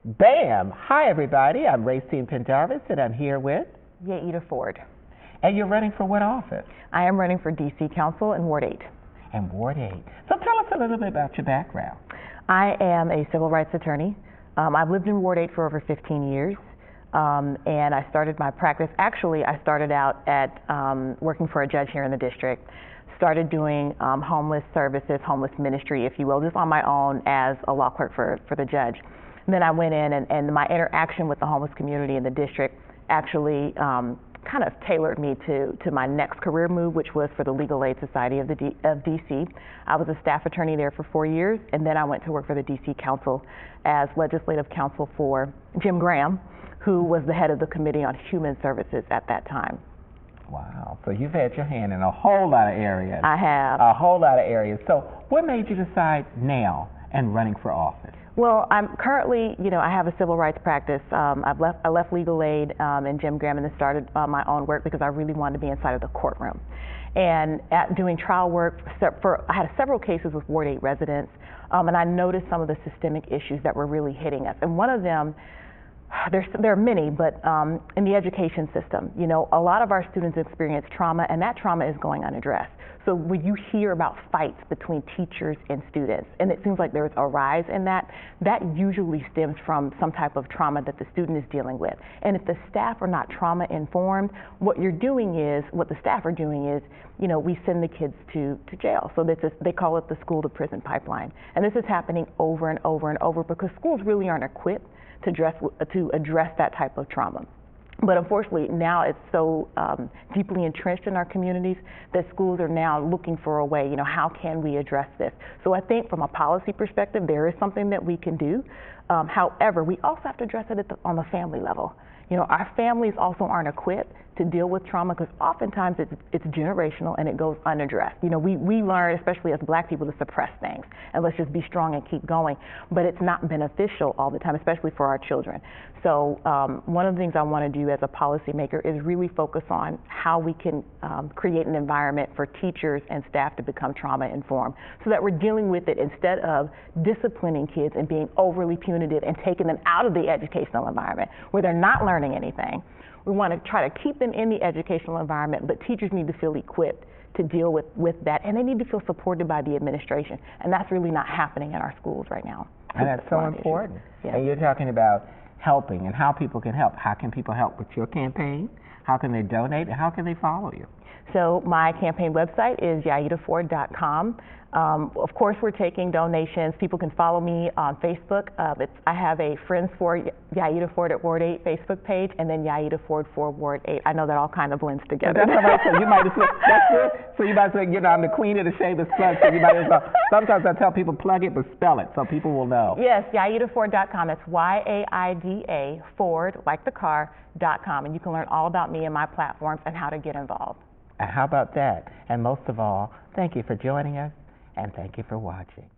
Bam! Hi, everybody. I'm Rayceen Pendarvis, and I'm here with Yaida Ford. And you're running for what office? I am running for D.C. Council in Ward 8. And Ward 8. So tell us a little bit about your background. I am a civil rights attorney. I've lived in Ward 8 for over 15 years, and I started my practice. Actually, I started out at working for a judge here in the district. Started doing homeless services, homeless ministry, if you will, just on my own as a law clerk for the judge. And then I went in, and my interaction with the homeless community in the district actually kind of tailored me to my next career move, which was for the Legal Aid Society of D.C. I was a staff attorney there for 4 years, and then I went to work for the D.C. Council as legislative counsel for Jim Graham, who was the head of the Committee on Human Services at that time. Wow, so you've had your hand in a whole lot of areas. I have. A whole lot of areas. So what made you decide now and running for office? Well, I'm currently, I have a civil rights practice. I left legal aid and Jim Graham and then started my own work because I really wanted to be inside of the courtroom. And doing trial work, I had several cases with Ward 8 residents, and I noticed some of the systemic issues that were really hitting us. And one of them, there are many, but in the education system, a lot of our students experience trauma, and that trauma is going unaddressed. So when you hear about fights between teachers and students, and it seems like there's a rise in that usually stems from some type of trauma that the student is dealing with. And if the staff are not trauma informed, what the staff are doing is, we send the kids to jail. So they call it the school to prison pipeline. And this is happening over and over and over because schools really aren't equipped to address that type of trauma. But unfortunately, now it's so deeply entrenched in our communities that schools are now looking for a way, how can we address this? So I think from a policy perspective, there is something that we can do. However, we also have to address it on the family level. Our families also aren't equipped to deal with trauma because oftentimes it's generational and it goes unaddressed. We learn, especially as Black people, to suppress things and let's just be strong and keep going. But it's not beneficial all the time, especially for our children. So one of the things I want to do as a policymaker is really focus on how we can create an environment for teachers and staff to become trauma informed so that we're dealing with it instead of disciplining kids and being overly punitive and taking them out of the educational environment where they're not learning anything. We want to try to keep them in the educational environment, but teachers need to feel equipped to deal with that, and they need to feel supported by the administration, and that's really not happening in our schools right now. And that's so important. Yes. And you're talking about helping and how people can help. How can people help with your campaign? How can they donate, and how can they follow you? So my campaign website is yaidaford.com. Of course, we're taking donations. People can follow me on Facebook. I have a Friends for Yaida Ford at Ward 8 Facebook page, and then Yaida Ford for Ward 8. I know that all kind of blends together. That's all right. So you might as well, that's good. So you might say, I'm the queen of the shameless plug. So you might as well. Sometimes I tell people plug it, but spell it so people will know. Yes, yaidaford.com. It's YAIDA Ford, like the car.com, and you can learn all about me and my platforms and how to get involved. And how about that? And most of all, thank you for joining us, and thank you for watching.